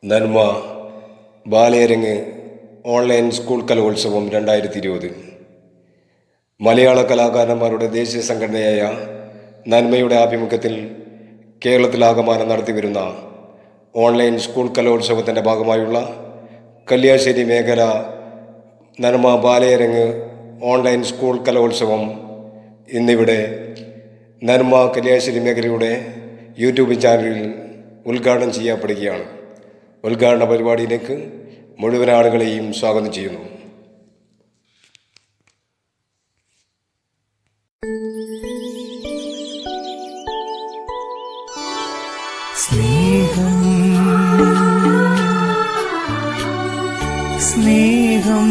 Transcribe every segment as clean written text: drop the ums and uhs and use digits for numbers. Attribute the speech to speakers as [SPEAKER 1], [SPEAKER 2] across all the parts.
[SPEAKER 1] നന്മ Balayarangu online school കലോത്സവം 2020 മലയാള കലാകാരന്മാരുടെ ദേശീയ സംഘടനയായ നന്മയുടെ ആഭിമുഖ്യത്തിൽ കേരളത്തിലാകമാനം നടത്തിവരുന്ന ഓൺലൈൻ സ്കൂൾ കലോത്സവത്തിൻ്റെ ഭാഗമായുള്ള കല്യാശ്ശേരി മേഖല നന്മ ബാലയരങ്ങ് ഓൺലൈൻ സ്കൂൾ കലോത്സവം ഇന്നിവിടെ നന്മ കല്യാശ്ശേരി മേഖലയുടെ യൂട്യൂബ് ചാനലിൽ ഉദ്ഘാടനം ചെയ്യപ്പെടുകയാണ്. ഉദ്ഘാടന പരിപാടിയിലേക്ക് മുഴുവൻ ആളുകളെയും സ്വാഗതം ചെയ്യുന്നു.
[SPEAKER 2] സ്നേഹം സ്നേഹം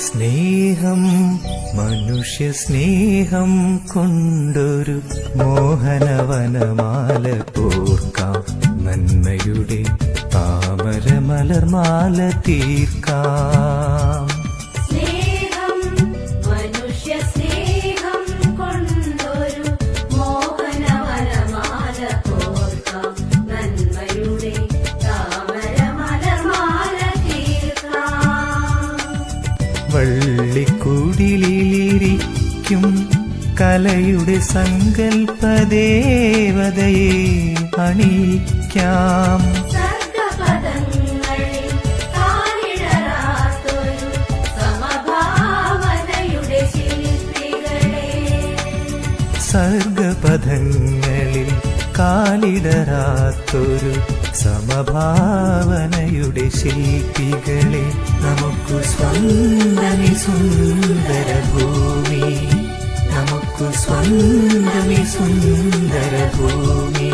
[SPEAKER 2] സ്നേഹം മനുഷ്യ സ്നേഹം കൊണ്ടൊരു മോഹനവനമാല കോർക്കാം, നന്മയുടെ താമരമലർമാല തീർക്കാം. വള്ളിക്കുടിലിരിക്കും കലയുടെ സങ്കൽപ്പദേവതയെ അണിയിക്കാം. സർഗപഥങ്ങളിൽ കാലിടരാത്തൊരു സമഭാവനയുടെ ശില്പികളെ നമുക്ക് സ്വന്തമി സുന്ദര ഭൂമി, നമുക്ക് സ്വന്തമി സുന്ദര ഭൂമി.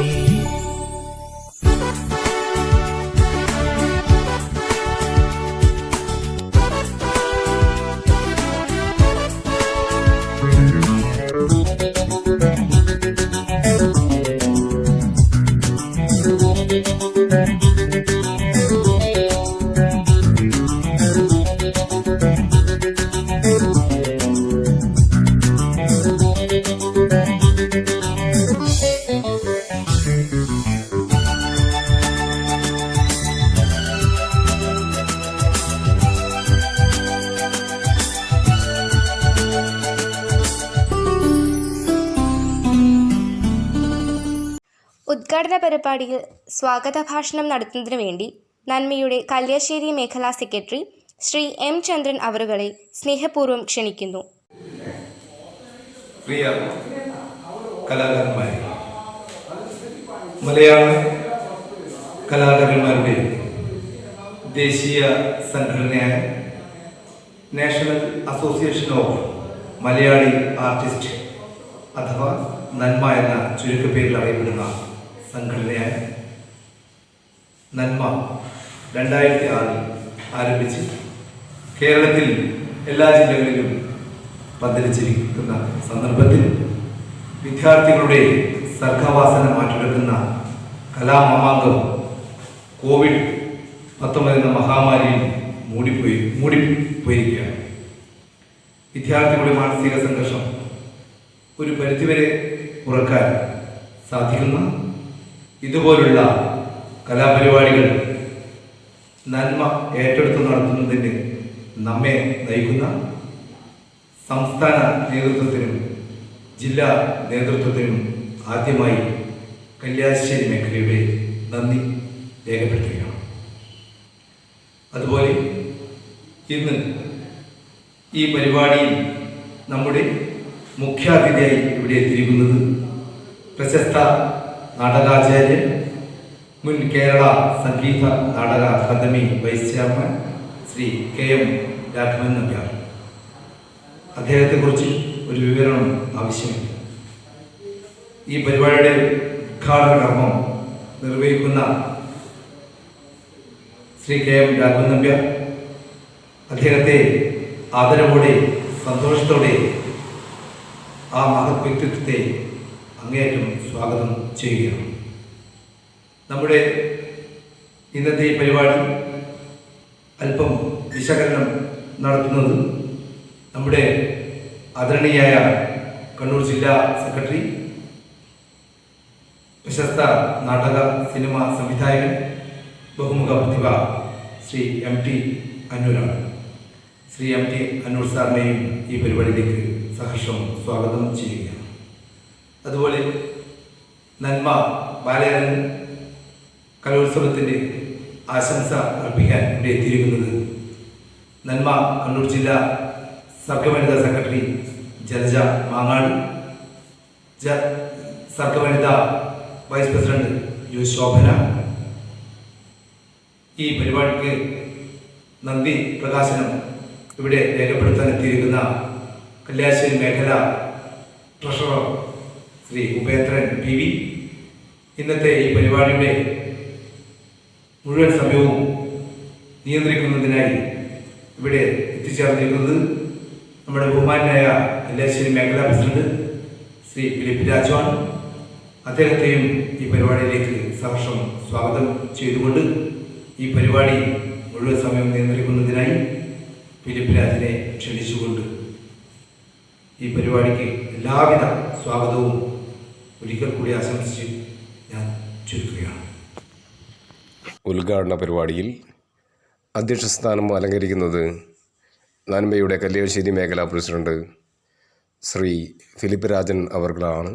[SPEAKER 3] ഉദ്ഘാടന പരിപാടിയിൽ സ്വാഗത ഭാഷണം നടത്തുന്നതിനു വേണ്ടി നന്മയുടെ കല്യാശ്ശേരി മേഖലാ സെക്രട്ടറി ശ്രീ എം ചന്ദ്രൻ അവറുകളെ സ്നേഹപൂർവ്വം ക്ഷണിക്കുന്നു.
[SPEAKER 4] പ്രിയ കലാകാരന്മാരെ, മലയാള കലാകാരന്മാരുടെ ദേശീയ സംഘടനയായ national association of Malayali artist അഥവാ നന്മ എന്ന ചുരുക്കപ്പേരിൽ അറിയപ്പെടുന്ന സംഘടനയായ നന്മ 2006 ആരംഭിച്ച് കേരളത്തിൽ എല്ലാ ജില്ലകളിലും പന്തലിച്ചിരിക്കുന്ന സന്ദർഭത്തിൽ വിദ്യാർത്ഥികളുടെ സർഗവാസന മാറ്റിയെടുക്കുന്ന കലാമാമാങ്കം COVID-19 എന്ന മഹാമാരിയിൽ മൂടിപ്പോയിരിക്കുകയാണ്. വിദ്യാർത്ഥികളുടെ മാനസിക സംഘർഷം ഒരു പരിധിവരെ കുറക്കാൻ സാധിക്കുന്ന ഇതുപോലുള്ള കലാപരിപാടികൾ നന്മ ഏറ്റെടുത്ത് നടത്തുന്നതിന് നമ്മെ നയിക്കുന്ന സംസ്ഥാന നേതൃത്വത്തിനും ജില്ലാ നേതൃത്വത്തിനും ആദ്യമായി കല്യാശ്ശേരി മേഖലയുടെ നന്ദി രേഖപ്പെടുത്തുകയാണ്. അതുപോലെ ഇന്ന് ഈ പരിപാടിയിൽ നമ്മുടെ മുഖ്യാതിഥിയായി ഇവിടെ എത്തിയിരിക്കുന്നത് പ്രശസ്ത നാടകാചാര്യൻ മുൻ Kerala Sangeetha Nataka Akademi vice chairman Shri KM Raghavan Nambiar. അദ്ദേഹത്തെക്കുറിച്ച് ഒരു വിവരണം ആവശ്യമില്ല. ഈ പരിപാടിയുടെ ഉദ്ഘാടന കർമ്മം നിർവഹിക്കുന്ന ശ്രീ KM രാഘവൻ നമ്പ്യാർ അദ്ദേഹത്തെ ആദരവോടെ സന്തോഷത്തോടെ ആ മഹത് വ്യക്തിത്വത്തെ അങ്ങേയറ്റം സ്വാഗതം ചെയ്യുകയാണ്. നമ്മുടെ ഇന്നത്തെ ഈ പരിപാടി അല്പം വിശകലനം നടത്തുന്നത് നമ്മുടെ ആദരണീയായ കണ്ണൂർ ജില്ലാ സെക്രട്ടറി, പ്രശസ്ത നാടക സിനിമ സംവിധായകൻ, ബഹുമുഖ പ്രതിഭ ശ്രീ MT അന്നൂരാണ്. ശ്രീ MT അന്നൂർ സാറിനെയും ഈ പരിപാടിയിലേക്ക് സഹർഷം സ്വാഗതം ചെയ്യുകയാണ്. അതുപോലെ നന്മ ബാലയരങ്ങ് കലോത്സവത്തിൻ്റെ ആശംസ അർപ്പിക്കാൻ ഇവിടെ എത്തിയിരിക്കുന്നത് നന്മ കണ്ണൂർ ജില്ലാ Sargavanitha secretary Jalaja Mangad, Sargavanitha vice president U Shobhana, ഈ പരിപാടിക്ക് നന്ദി പ്രകാശനം ഇവിടെ രേഖപ്പെടുത്താൻ എത്തിയിരിക്കുന്ന കല്യാശ്ശേരി മേഖല ട്രഷറർ ശ്രീ ഉപേന്ദ്രൻ PV, ഇന്നത്തെ ഈ പരിപാടിയുടെ മുഴുവൻ സമയവും നിയന്ത്രിക്കുന്നതിനായി ഇവിടെ എത്തിച്ചേർന്നിരിക്കുന്നത് നമ്മുടെ ബഹുമാനായ കല്യാശ്ശേരി മേഖല പ്രസിഡന്റ് ശ്രീ ഫിലിപ്പ് രാജവാൻ. അദ്ദേഹത്തെയും ഈ പരിപാടിയിലേക്ക് സഹർഷം സ്വാഗതം ചെയ്തുകൊണ്ട് ഈ പരിപാടി മുഴുവൻ സമയം നിയന്ത്രിക്കുന്നതിനായി ഫിലിപ്പ് രാജിനെ ക്ഷണിച്ചുകൊണ്ട് ഈ പരിപാടിക്ക് എല്ലാവിധ സ്വാഗതവും ഒരിക്കൽ കൂടി ആശംസിച്ച് ഞാൻ ചുരുക്കുകയാണ്.
[SPEAKER 1] ഉദ്ഘാടന പരിപാടിയിൽ അധ്യക്ഷ സ്ഥാനം അലങ്കരിക്കുന്നത് നന്മയുടെ കല്യാശ്ശേരി മേഖലാ പ്രസിഡന്റ് ശ്രീ ഫിലിപ്പ് രാജൻ അവർകളാണ്.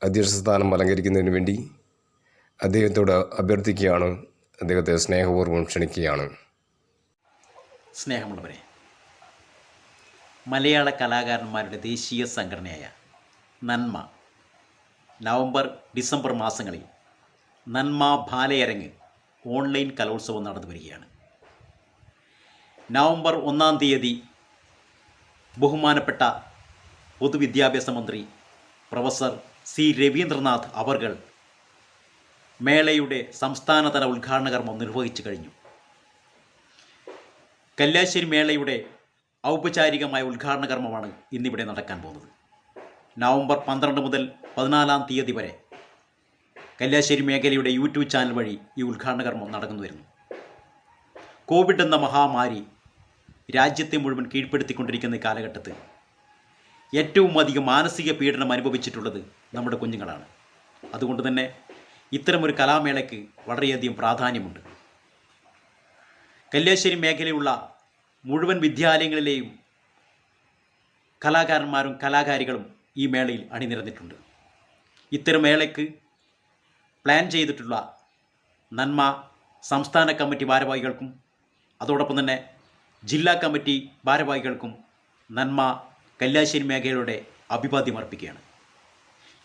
[SPEAKER 1] അധ്യക്ഷ സ്ഥാനം അലങ്കരിക്കുന്നതിന് വേണ്ടി അദ്ദേഹത്തോട് അഭ്യർത്ഥിക്കുകയാണ്, അദ്ദേഹത്തെ സ്നേഹപൂർവ്വം ക്ഷണിക്കുകയാണ്.
[SPEAKER 5] സ്നേഹമുള്ളവരെ, മലയാള കലാകാരന്മാരുടെ ദേശീയ സംഘടനയായ നന്മ നവംബർ ഡിസംബർ മാസങ്ങളിൽ നന്മ ബാലയരങ്ങ് ഓൺലൈൻ കലോത്സവം നടന്നു വരികയാണ്. നവംബർ 1-ാം തീയതി ബഹുമാനപ്പെട്ട പൊതുവിദ്യാഭ്യാസ മന്ത്രി പ്രൊഫസർ C രവീന്ദ്രനാഥ് അവർകൾ മേളയുടെ സംസ്ഥാനതല ഉദ്ഘാടന കർമ്മം നിർവഹിച്ചു കഴിഞ്ഞു. കല്യാശ്ശേരി മേളയുടെ ഔപചാരികമായ ഉദ്ഘാടന കർമ്മമാണ് ഇന്നിവിടെ നടക്കാൻ പോകുന്നത്. നവംബർ 12 മുതൽ 14-ാം തീയതി വരെ കല്യാശ്ശേരി മേഖലയുടെ YouTube ചാനൽ വഴി ഈ ഉദ്ഘാടന കർമ്മം നടന്നു വരുന്നു. കോവിഡ് എന്ന മഹാമാരി രാജ്യത്തെ മുഴുവൻ കീഴ്പ്പെടുത്തിക്കൊണ്ടിരിക്കുന്ന ഈ കാലഘട്ടത്തിൽ ഏറ്റവും അധികം മാനസിക പീഡനം അനുഭവിച്ചിട്ടുള്ളത് നമ്മുടെ കുഞ്ഞുങ്ങളാണ്. അതുകൊണ്ട് തന്നെ ഇത്തരമൊരു കലാമേളയ്ക്ക് വളരെയധികം പ്രാധാന്യമുണ്ട്. കല്യാശ്ശേരി മേഖലയിലുള്ള മുഴുവൻ വിദ്യാലയങ്ങളിലെയും കലാകാരന്മാരും കലാകാരികളും ഈ മേളയിൽ അണിനിരന്നിട്ടുണ്ട്. ഇത്തരം മേളയ്ക്ക് പ്ലാൻ ചെയ്തിട്ടുള്ള നന്മ സംസ്ഥാന കമ്മിറ്റി ഭാരവാഹികൾക്കും അതോടൊപ്പം തന്നെ ജില്ലാ കമ്മിറ്റി ഭാരവാഹികൾക്കും നന്മ കല്യാശ്ശേരി മേഖലയുടെ അഭിവാദ്യം അർപ്പിക്കുകയാണ്.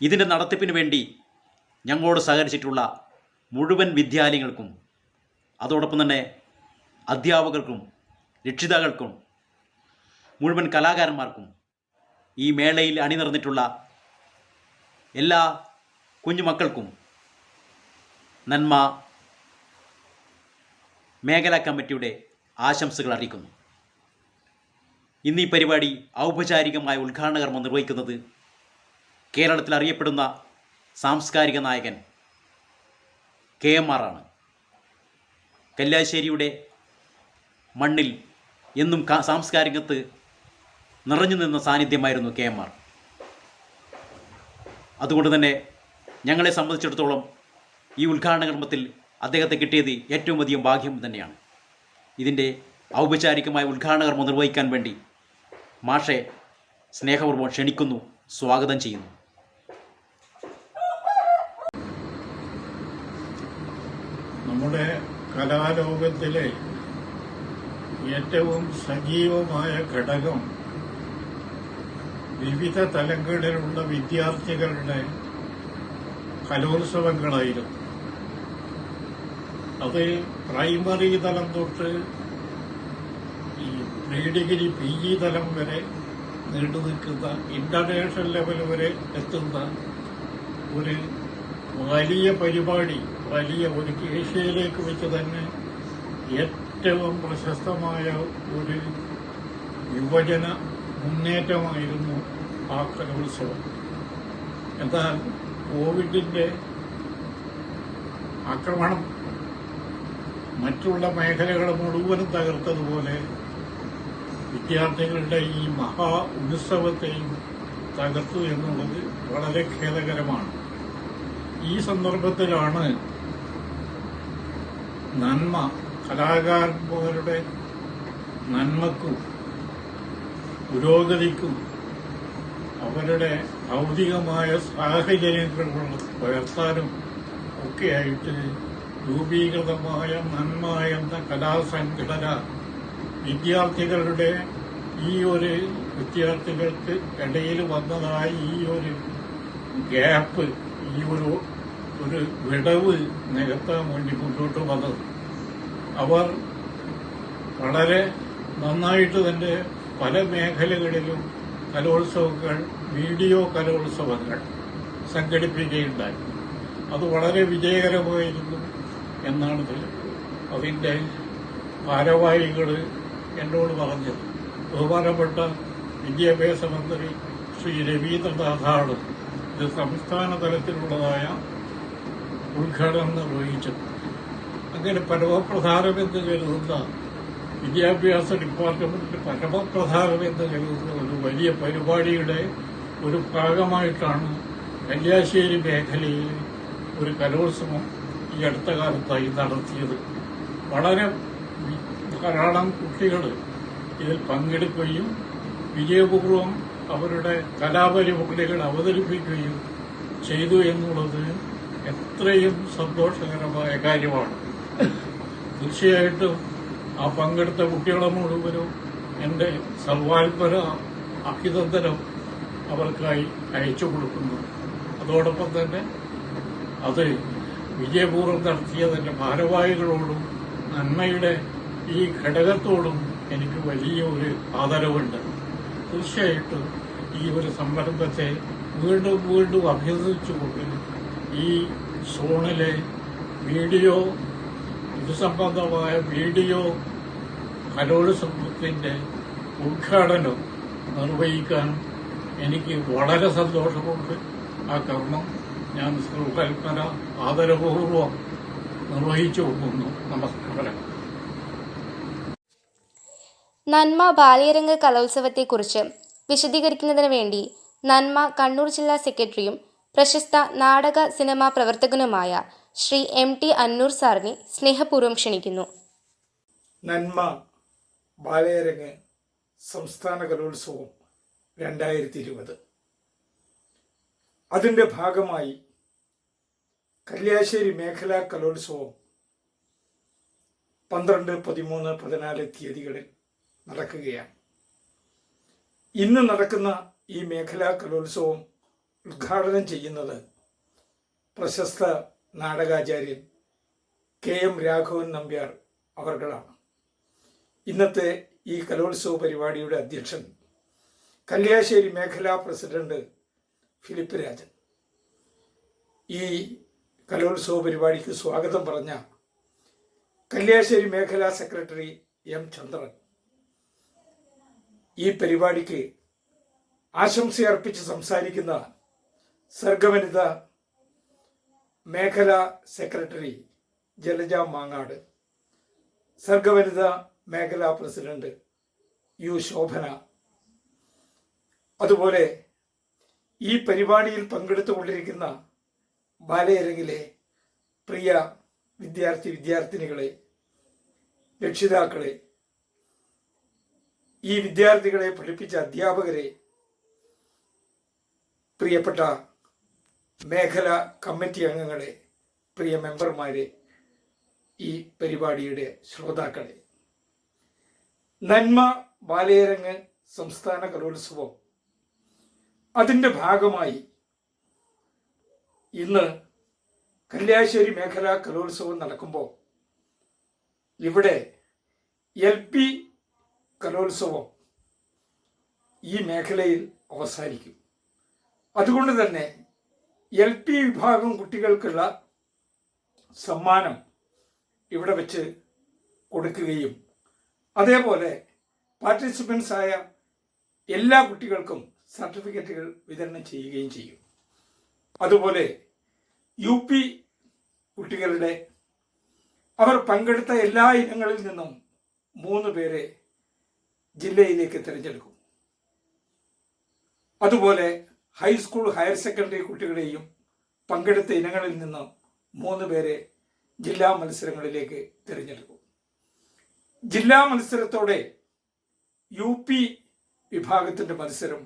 [SPEAKER 5] ഇതിൻ്റെ നടത്തിപ്പിന് വേണ്ടി ഞങ്ങളോട് സഹകരിച്ചിട്ടുള്ള മുഴുവൻ വിദ്യാലയങ്ങൾക്കും അതോടൊപ്പം തന്നെ അധ്യാപകർക്കും രക്ഷിതാക്കൾക്കും മുഴുവൻ കലാകാരന്മാർക്കും ഈ മേളയിൽ അണിനിറന്നിട്ടുള്ള എല്ലാ കുഞ്ഞുമക്കൾക്കും നന്മ മേഖലാ കമ്മിറ്റിയുടെ ആശംസകൾ അറിയിക്കുന്നു. ഇന്ന് ഈ പരിപാടി ഔപചാരികമായ ഉദ്ഘാടന കർമ്മം നിർവഹിക്കുന്നത് കേരളത്തിൽ അറിയപ്പെടുന്ന സാംസ്കാരിക നായകൻ KMR ആണ്. കല്യാശ്ശേരിയുടെ മണ്ണിൽ എന്നും സാംസ്കാരികത്ത് നിറഞ്ഞു നിന്ന സാന്നിധ്യമായിരുന്നു KMR. അതുകൊണ്ട് തന്നെ ഞങ്ങളെ സംബന്ധിച്ചിടത്തോളം ഈ ഉദ്ഘാടന കർമ്മത്തിൽ അദ്ദേഹത്തെ കിട്ടിയത് ഏറ്റവും അധികം ഭാഗ്യം തന്നെയാണ്. ഇതിൻ്റെ ഔപചാരികമായ ഉദ്ഘാടന കർമ്മം നിർവഹിക്കാൻ വേണ്ടി മാഷെ സ്നേഹപൂർവ്വം ക്ഷണിക്കുന്നു, സ്വാഗതം ചെയ്യുന്നു.
[SPEAKER 6] നമ്മുടെ കലാലോകത്തിലെ ഏറ്റവും സജീവമായ ഘടകം വിവിധ തലങ്ങളിലുള്ള വിദ്യാർത്ഥികളുടെ കലോത്സവങ്ങളായിരുന്നു. അത് പ്രൈമറി തലം തൊട്ട് ഈ പ്രീ ഡിഗ്രി PG തലം വരെ നീണ്ടു നിൽക്കുന്ന ഇന്റർനാഷണൽ ലെവൽ വരെ എത്തുന്ന ഒരു വലിയ പരിപാടി, വലിയ ഒരു ഏഷ്യയിലേക്ക് വെച്ച് തന്നെ ഏറ്റവും പ്രശസ്തമായ ഒരു യുവജന മുന്നേറ്റമായിരുന്നു ആ കലോത്സവം. എന്നാൽ കോവിഡിന്റെ ആക്രമണം മറ്റുള്ള മേഖലകൾ മുഴുവനും തകർത്തതുപോലെ വിദ്യാർത്ഥികളുടെ ഈ മഹാ ഉത്സവത്തെയും തകർത്തു എന്നുള്ളത് വളരെ ഖേദകരമാണ്. ഈ സന്ദർഭത്തിലാണ് നന്മ, കലാകാരന്മാരുടെ നന്മക്കും പുരോഗതിക്കും അവരുടെ ഭൗതികമായ സാഹചര്യങ്ങൾ ഉയർത്താനും ഒക്കെയായിട്ട് രൂപീകൃതമായ നന്മ എന്ന കലാസംഘടന വിദ്യാർത്ഥികൾക്ക് ഇടയിൽ വന്നതായ ഈ ഒരു ഗ്യാപ്പ്, ഈ ഒരു വിടവ് നികത്താൻ വേണ്ടി മുന്നോട്ട് വന്നത്. അവർ വളരെ നന്നായിട്ട് തന്നെ പല മേഖലകളിലും കലോത്സവങ്ങൾ, വീഡിയോ കലോത്സവങ്ങൾ സംഘടിപ്പിക്കുകയുണ്ടായി. അത് വളരെ വിജയകരമായിരുന്നു എന്നാണ് അതിന്റെ ഭാരവാഹികൾ എന്നോട് പറഞ്ഞത്. ബഹുമാനപ്പെട്ട വിദ്യാഭ്യാസ മന്ത്രി ശ്രീ രവീന്ദ്രനാഥാണ് ഇത് സംസ്ഥാന തലത്തിലുള്ളതായ ഉദ്ഘാടനം നിർവഹിച്ചത്. അങ്ങനെ പരമപ്രധാനമെന്ന് കരുതുന്ന വിദ്യാഭ്യാസ ഡിപ്പാർട്ട്മെന്റിൽ പരമപ്രധാനമെന്ന് കരുതുന്ന ഒരു വലിയ പരിപാടിയുടെ ഒരു ഭാഗമായിട്ടാണ് കല്യാശ്ശേരി മേഖലയിൽ ഒരു കലോത്സവം ഈ അടുത്ത കാലത്തായി നടത്തിയത്. വളരെ ധാരാളം കുട്ടികൾ ഇതിൽ പങ്കെടുക്കുകയും വിജയപൂർവ്വം അവരുടെ കലാപരിപാടികൾ അവതരിപ്പിക്കുകയും ചെയ്തു എന്നുള്ളത് എത്രയും സന്തോഷകരമായ കാര്യമാണ്. തീർച്ചയായിട്ടും ആ പങ്കെടുത്ത കുട്ടികളെ മുഴുവനും എന്റെ സർവാത്മന അഭിനന്ദനം അവർക്കായി അയച്ചു കൊടുക്കുന്നു. അതോടൊപ്പം തന്നെ അത് വിജയപൂർവ്വം നടത്തിയതിന്റെ ഭാരവാഹികളോടും നന്മയുടെ ഈ ഘടകത്തോടും എനിക്ക് വലിയ ഒരു ആദരവുണ്ട്. തീർച്ചയായിട്ടും ഈ ഒരു സംരംഭത്തെ വീണ്ടും വീണ്ടും അഭ്യർത്ഥിച്ചുകൊണ്ട് ഈ സോണിലെ വീഡിയോ, ഇത് സംബന്ധമായ വീഡിയോ കലോത്സവത്തിന്റെ ഉദ്ഘാടനം നിർവഹിക്കാൻ എനിക്ക് വളരെ സന്തോഷമുണ്ട്. ആ കർമ്മം ഞാൻ സർവകൽപ്പന ആദരപൂർവ്വം നിർവഹിച്ചു പോകുന്നു. നമസ്കാരം.
[SPEAKER 3] നന്മ ബാലയരംഗ കലോത്സവത്തെക്കുറിച്ച് വിശദീകരിക്കുന്നതിന് വേണ്ടി നന്മ കണ്ണൂർ ജില്ലാ സെക്രട്ടറിയും പ്രശസ്ത നാടക സിനിമാ പ്രവർത്തകനുമായ ശ്രീ MT അന്നൂർ സാറിനെ സ്നേഹപൂർവ്വം ക്ഷണിക്കുന്നു.
[SPEAKER 7] നന്മ ബാലയരങ്ങ് സംസ്ഥാന കലോത്സവം 2020. അതിൻ്റെ ഭാഗമായി കല്യാശ്ശേരി മേഖലാ കലോത്സവം 12, 13, 14 തീയതികളിൽ നടക്കുകയാണ്. ഇന്ന് നടക്കുന്ന ഈ മേഖലാ കലോത്സവം ഉദ്ഘാടനം ചെയ്യുന്നത് പ്രശസ്ത നാടകാചാര്യൻ KM രാഘവൻ നമ്പ്യാർ അവർകളാണ്. ഇന്നത്തെ ഈ കലോത്സവ പരിപാടിയുടെ അധ്യക്ഷൻ കല്യാശ്ശേരി മേഖലാ പ്രസിഡന്റ് ഫിലിപ്പ് രാജൻ. ഈ കലോത്സവ പരിപാടിക്ക് സ്വാഗതം പറഞ്ഞ കല്യാശ്ശേരി മേഖലാ സെക്രട്ടറി M ചന്ദ്രൻ ഈ പരിപാടിക്ക് ആശംസയർപ്പിച്ച് സംസാരിക്കുന്ന സർഗവനിത മേഖലാ സെക്രട്ടറി ജലജ മാങ്ങാട്, സർഗവനിത മേഖലാ പ്രസിഡന്റ് U ശോഭന, അതുപോലെ ഈ പരിപാടിയിൽ പങ്കെടുത്തുകൊണ്ടിരിക്കുന്ന ബാലയരങ്ങിലെ പ്രിയ വിദ്യാർത്ഥിനികളെ, രക്ഷിതാക്കളെ, ഈ വിദ്യാർത്ഥികളെ പഠിപ്പിച്ച അധ്യാപകരെ, പ്രിയപ്പെട്ട മേഖല കമ്മിറ്റി അംഗങ്ങളെ, പ്രിയ മെമ്പർമാരെ, ഈ പരിപാടിയുടെ ശ്രോതാക്കളെ, നന്മ ബാലയരങ്ങ് സംസ്ഥാന കലോത്സവം അതിൻ്റെ ഭാഗമായി ഇന്ന് കല്യാശ്ശേരി മേഖലാ കലോത്സവം നടക്കുമ്പോൾ ഇവിടെ LP കലോത്സവം ഈ മേഖലയിൽ അവസാനിക്കും. അതുകൊണ്ട് തന്നെ LP വിഭാഗം കുട്ടികൾക്കുള്ള സമ്മാനം ഇവിടെ വെച്ച് കൊടുക്കുകയും അതേപോലെ പാർട്ടിസിപ്പൻസ് ആയ എല്ലാ കുട്ടികൾക്കും സർട്ടിഫിക്കറ്റുകൾ വിതരണം ചെയ്യുകയും ചെയ്യും. അതുപോലെ UP കുട്ടികളുടെ അവർ പങ്കെടുത്ത എല്ലാ ഇനങ്ങളിൽ നിന്നും 3 പേരെ ജില്ലയിലേക്ക് തിരഞ്ഞെടുക്കും. അതുപോലെ ഹൈസ്കൂൾ ഹയർ സെക്കൻഡറി കുട്ടികളെയും പങ്കെടുത്ത ഇനങ്ങളിൽ നിന്ന് 3 പേരെ ജില്ലാ മത്സരങ്ങളിലേക്ക് തിരഞ്ഞെടുക്കും. ജില്ലാ മത്സരത്തോടെ UP വിഭാഗത്തിൻ്റെ മത്സരം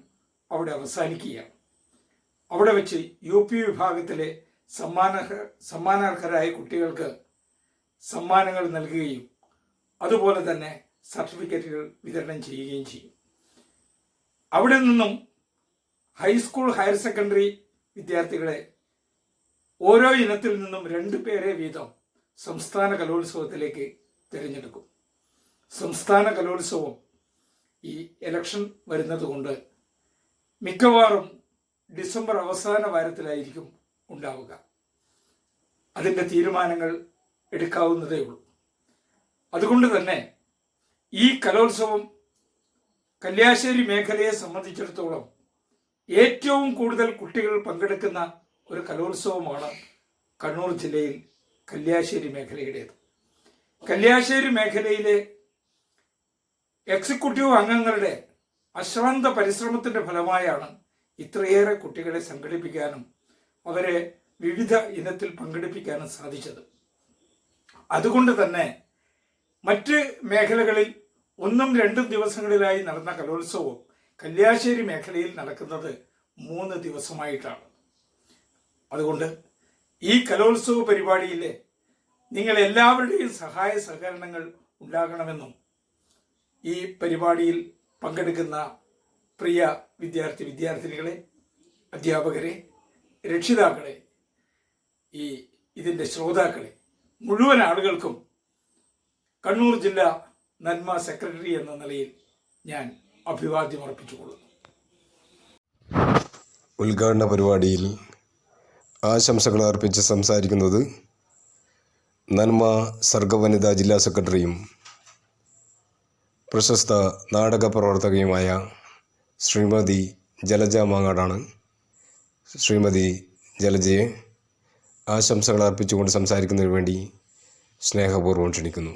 [SPEAKER 7] അവിടെ അവസാനിക്കുകയാണ്. അവിടെ വെച്ച് UP വിഭാഗത്തിലെ സമ്മാനാർഹരായ കുട്ടികൾക്ക് സമ്മാനങ്ങൾ നൽകുകയും അതുപോലെ തന്നെ സർട്ടിഫിക്കറ്റുകൾ വിതരണം ചെയ്യുകയും ചെയ്യും. അവിടെ നിന്നും ഹൈസ്കൂൾ ഹയർ സെക്കൻഡറി വിദ്യാർത്ഥികളെ ഓരോ ഇനത്തിൽ നിന്നും 2 പേരെ വീതം സംസ്ഥാന കലോത്സവത്തിലേക്ക് തിരഞ്ഞെടുക്കും. സംസ്ഥാന കലോത്സവം ഈ ഇലക്ഷൻ വരുന്നത് കൊണ്ട് മിക്കവാറും ഡിസംബർ അവസാന വാരത്തിലായിരിക്കും ഉണ്ടാവുക. അതിൻ്റെ തീരുമാനങ്ങൾ എടുക്കാവുന്നതേ ഉള്ളൂ. അതുകൊണ്ട് തന്നെ ഈ കലോത്സവം കല്യാശ്ശേരി മേഖലയെ സംബന്ധിച്ചിടത്തോളം ഏറ്റവും കൂടുതൽ കുട്ടികൾ പങ്കെടുക്കുന്ന ഒരു കലോത്സവമാണ് കണ്ണൂർ ജില്ലയിൽ കല്യാശ്ശേരി മേഖലയുടേത്. കല്യാശ്ശേരി മേഖലയിലെ എക്സിക്യൂട്ടീവ് അംഗങ്ങളുടെ അശ്രാന്ത പരിശ്രമത്തിൻ്റെ ഫലമായാണ് ഇത്രയേറെ കുട്ടികളെ സംഘടിപ്പിക്കാനും അവരെ വിവിധ ഇനത്തിൽ പങ്കെടുപ്പിക്കാനും സാധിച്ചത്. അതുകൊണ്ട് തന്നെ മറ്റ് മേഖലകളിൽ 1-2 ദിവസങ്ങളിലായി നടന്ന കലോത്സവം കല്യാശ്ശേരി മേഖലയിൽ നടക്കുന്നത് 3 ദിവസമായിട്ടാണ്. അതുകൊണ്ട് ഈ കലോത്സവ പരിപാടിയിലെ നിങ്ങൾ എല്ലാവരുടെയും സഹായ സഹകരണങ്ങൾ ഉണ്ടാകണമെന്നും ഈ പരിപാടിയിൽ പങ്കെടുക്കുന്ന പ്രിയ വിദ്യാർത്ഥിനികളെ, അധ്യാപകരെ, രക്ഷിതാക്കളെ, ഇതിൻ്റെ ശ്രോതാക്കളെ മുഴുവൻ ആളുകൾക്കും കണ്ണൂർ ജില്ലാ നന്മ സെക്രട്ടറി എന്ന നിലയിൽ ഞാൻ അഭിവാദ്യം അർപ്പിച്ചുകൊള്ളുന്നു.
[SPEAKER 1] ഉദ്ഘാടന പരിപാടിയിൽ ആശംസകൾ അർപ്പിച്ച് സംസാരിക്കുന്നത് നന്മ സർഗവനിതാ ജില്ലാ സെക്രട്ടറിയും പ്രശസ്ത നാടക പ്രവർത്തകയുമായ ശ്രീമതി ജലജ മാങ്ങാടാണ്. ശ്രീമതി ജലജയെ ആശംസകൾ അർപ്പിച്ചുകൊണ്ട് സംസാരിക്കുന്നതിന് വേണ്ടി സ്നേഹപൂർവ്വം ക്ഷണിക്കുന്നു.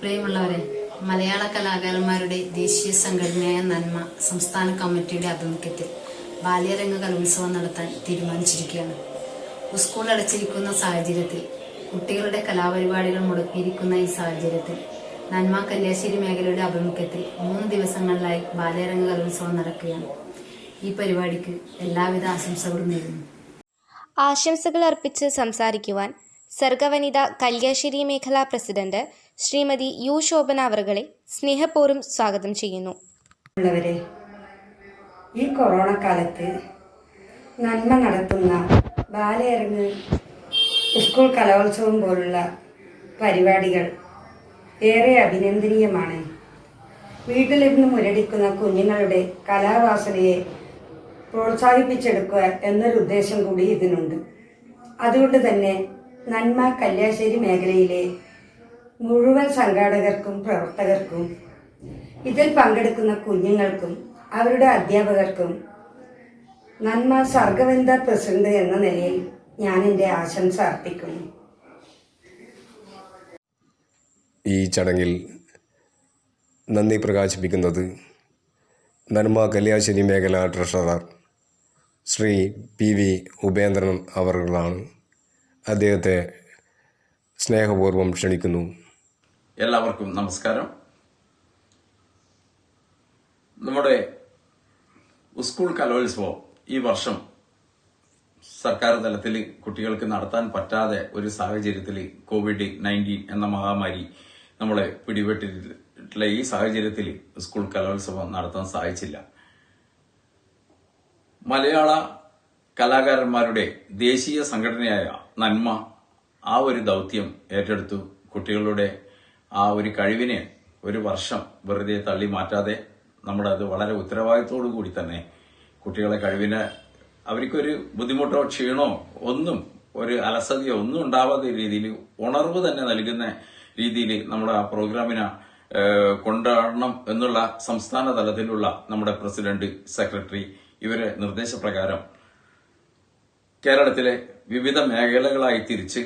[SPEAKER 8] പ്രിയമുള്ളവരെ, മലയാള കലാകാരന്മാരുടെ ദേശീയ സംഘടനയായ നന്മ സംസ്ഥാന കമ്മിറ്റിയുടെ ആഭിമുഖ്യത്തിൽ ബാല്യരംഗ കലോത്സവം നടത്താൻ തീരുമാനിച്ചിരിക്കുകയാണ്. സ്കൂൾ അടച്ചിരിക്കുന്ന സാഹചര്യത്തിൽ, കുട്ടികളുടെ കലാപരിപാടികൾ മുടക്കിയിരിക്കുന്ന ഈ സാഹചര്യത്തിൽ നന്മ കല്യാശ്ശേരി മേഖലയുടെ ആഭിമുഖ്യത്തിൽ 3 ദിവസങ്ങളിലായി ബാല്യരംഗ കലോത്സവം നടക്കുകയാണ്. ഈ പരിപാടിക്ക് എല്ലാവിധ ആശംസകളും നേരുന്നു.
[SPEAKER 3] ആശംസകൾ അർപ്പിച്ച് സംസാരിക്കുവാൻ സർഗവനിത കല്യാശ്ശേരി മേഖലാ പ്രസിഡന്റ് ശ്രീമതി യു ശോഭന അവറുകളെ സ്നേഹപൂർവ്വം സ്വാഗതം ചെയ്യുന്നു.
[SPEAKER 9] ഈ കൊറോണ കാലത്ത് നന്മ നടത്തുന്ന ബാലയരങ്ങ് സ്കൂൾ കലോത്സവം പോലുള്ള പരിപാടികൾ ഏറെ അഭിനന്ദനീയമാണ്. വീട്ടിലിരുന്ന് മുരടിക്കുന്ന കുഞ്ഞുങ്ങളുടെ കലാവാസനയെ പ്രോത്സാഹിപ്പിച്ചെടുക്കുക എന്നൊരു ഉദ്ദേശം കൂടി ഇതിനുണ്ട്. അതുകൊണ്ട് തന്നെ നന്മ കല്യാശ്ശേരി മേഖലയിലെ മുഴുവൻ സംഘാടകർക്കും പ്രവർത്തകർക്കും ഇതിൽ പങ്കെടുക്കുന്ന കുഞ്ഞുങ്ങൾക്കും അവരുടെ അധ്യാപകർക്കും നന്മ സർഗവനിത പ്രസിഡന്റ് എന്ന നിലയിൽ ഞാൻ എൻ്റെ ആശംസ അർപ്പിക്കുന്നു.
[SPEAKER 1] ഈ ചടങ്ങിൽ നന്ദി പ്രകാശിപ്പിക്കുന്നത് നന്മ കല്യാശ്ശേരി മേഖല ട്രഷറർ ശ്രീ PV ഉപേന്ദ്രൻ അവറുകളാണ്. അദ്ദേഹത്തെ സ്നേഹപൂർവ്വം ക്ഷണിക്കുന്നു.
[SPEAKER 10] എല്ലാവർക്കും നമസ്കാരം. നമ്മുടെ സ്കൂൾ കലോത്സവം ഈ വർഷം സർക്കാർ തലത്തിൽ കുട്ടികൾക്ക് നടത്താൻ പറ്റാതെ ഒരു സാഹചര്യത്തിൽ COVID-19 എന്ന മഹാമാരി നമ്മളെ പിടിപെട്ടിട്ടുള്ള ഈ സാഹചര്യത്തിൽ സ്കൂൾ കലോത്സവം നടത്താൻ സാധിച്ചില്ല. മലയാള കലാകാരന്മാരുടെ ദേശീയ സംഘടനയായ നന്മ ആ ഒരു ദൗത്യം ഏറ്റെടുത്തു കുട്ടികളുടെ ആ ഒരു കഴിവിനെ ഒരു വർഷം വെറുതെ തള്ളി മാറ്റാതെ നമ്മുടെ അത് വളരെ ഉത്തരവാദിത്തോടു കൂടി തന്നെ കുട്ടികളെ കഴിവിനെ അവർക്കൊരു ബുദ്ധിമുട്ടോ ക്ഷീണോ ഒന്നും ഒരു അലസതയോ ഒന്നും ഉണ്ടാവാത്ത രീതിയിൽ ഉണർവ് തന്നെ നൽകുന്ന രീതിയിൽ നമ്മുടെ ആ പ്രോഗ്രാമിനെ കൊണ്ടാടണം എന്നുള്ള സംസ്ഥാന തലത്തിലുള്ള നമ്മുടെ പ്രസിഡന്റ്, സെക്രട്ടറി ഇവരെ നിർദ്ദേശപ്രകാരം കേരളത്തിലെ വിവിധ മേഖലകളായി തിരിച്ച്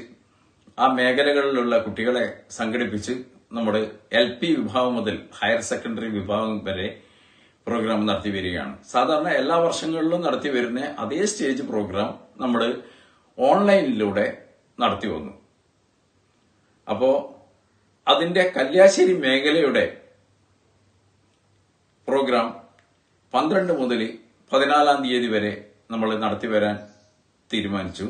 [SPEAKER 10] ആ മേഖലകളിലുള്ള കുട്ടികളെ സംഘടിപ്പിച്ച് നമ്മുടെ LP വിഭാഗം മുതൽ ഹയർ സെക്കൻഡറി വിഭാഗം വരെ പ്രോഗ്രാം നടത്തി വരികയാണ്. സാധാരണ എല്ലാ വർഷങ്ങളിലും നടത്തി വരുന്ന അതേ സ്റ്റേജ് പ്രോഗ്രാം നമ്മൾ ഓൺലൈനിലൂടെ നടത്തി വന്നു. അപ്പോ അതിന്റെ കല്യാശ്ശേരി മേഖലയുടെ പ്രോഗ്രാം 12 മുതൽ 14 തീയതി വരെ നമ്മൾ നടത്തി വരാൻ തീരുമാനിച്ചു.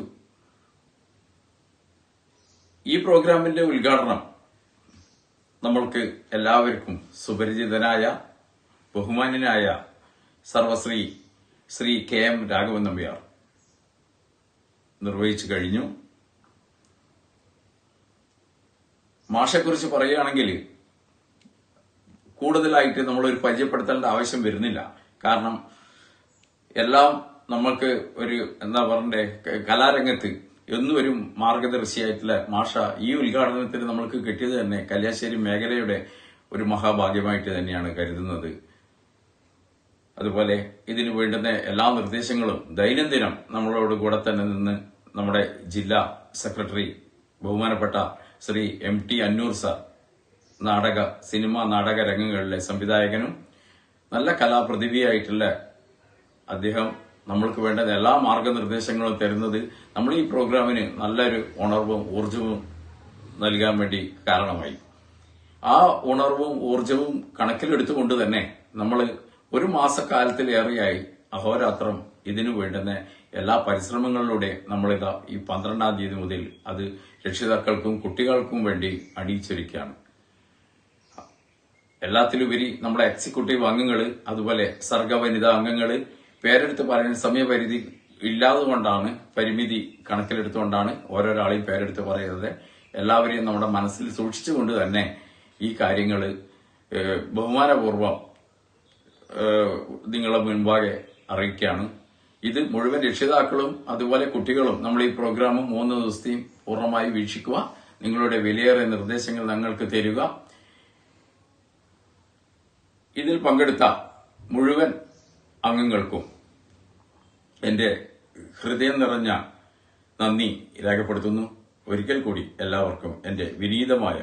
[SPEAKER 10] ഈ പ്രോഗ്രാമിന്റെ ഉദ്ഘാടനം നമ്മൾക്ക് എല്ലാവർക്കും സുപരിചിതനായ ബഹുമാന്യനായ സർവശ്രീ ശ്രീ KM രാഘവൻ നമ്പ്യാർ നിർവഹിച്ചു കഴിഞ്ഞു. മാഷെക്കുറിച്ച് പറയുകയാണെങ്കിൽ കൂടുതലായിട്ട് നമ്മളൊരു പരിചയപ്പെടുത്തേണ്ട ആവശ്യം വരുന്നില്ല. കാരണം എല്ലാം നമ്മൾക്ക് ഒരു എന്താ പറയണ്ടേ, കലാരംഗത്ത് എന്നും ഒരു മാർഗദർശിയായിട്ടുള്ള മാഷ ഈ ഉദ്ഘാടനത്തിന് നമ്മൾക്ക് കിട്ടിയത് തന്നെ കല്യാശ്ശേരി മേഖലയുടെ ഒരു മഹാഭാഗ്യമായിട്ട് തന്നെയാണ് കരുതുന്നത്. അതുപോലെ ഇതിനു വേണ്ടുന്ന എല്ലാ നിർദ്ദേശങ്ങളും ദൈനംദിനം നമ്മളോട് കൂടെ തന്നെ നിന്ന് നമ്മുടെ ജില്ലാ സെക്രട്ടറി ബഹുമാനപ്പെട്ട ശ്രീ MT അന്നൂർ സാർ, സിനിമ നാടക രംഗങ്ങളിലെ സംവിധായകനും നല്ല കലാപ്രതിഭയായിട്ടുള്ള അദ്ദേഹം നമ്മൾക്ക് വേണ്ട എല്ലാ മാർഗനിർദ്ദേശങ്ങളും തരുന്നത് നമ്മൾ ഈ പ്രോഗ്രാമിന് നല്ലൊരു ഉണർവും ഊർജവും നൽകാൻ വേണ്ടി കാരണമായി. ആ ഉണർവും ഊർജവും കണക്കിലെടുത്തുകൊണ്ട് തന്നെ നമ്മൾ ഒരു മാസക്കാലത്തിലേറെയായി അഹോരാത്രം ഇതിനു വേണ്ടുന്ന എല്ലാ പരിശ്രമങ്ങളിലൂടെ നമ്മളിതാ ഈ 12-ാം തീയതി മുതൽ അത് രക്ഷിതാക്കൾക്കും കുട്ടികൾക്കും വേണ്ടി അണിയിച്ചൊരുക്കുകയാണ്. എല്ലാത്തിലുപരി നമ്മുടെ എക്സിക്യൂട്ടീവ് അംഗങ്ങള്, അതുപോലെ സർഗ വനിതാ അംഗങ്ങള് പേരെടുത്ത് പറയാൻ സമയപരിധി ഇല്ലാതുകൊണ്ടാണ്, പരിമിതി കണക്കിലെടുത്തുകൊണ്ടാണ് ഓരോരാളെയും പേരെടുത്ത് പറയുന്നത്. എല്ലാവരെയും നമ്മുടെ മനസ്സിൽ സൂക്ഷിച്ചുകൊണ്ട് തന്നെ ഈ കാര്യങ്ങൾ ബഹുമാനപൂർവ്വം നിങ്ങളെ മുൻപാകെ അറിയിക്കുകയാണ്. ഇത് മുഴുവൻ രക്ഷിതാക്കളും അതുപോലെ കുട്ടികളും നമ്മൾ ഈ പ്രോഗ്രാം 3 ദിവസത്തെയും പൂർണ്ണമായി വീക്ഷിക്കുക. നിങ്ങളുടെ വിലയേറിയ നിർദ്ദേശങ്ങൾ ഞങ്ങൾക്ക് തരിക. ഇതിൽ പങ്കെടുത്ത മുഴുവൻ അംഗങ്ങൾക്കും എന്റെ ഹൃദയം നിറഞ്ഞ നന്ദി രേഖപ്പെടുത്തുന്നു. ഒരിക്കൽ കൂടി എല്ലാവർക്കും എന്റെ വിനീതമായ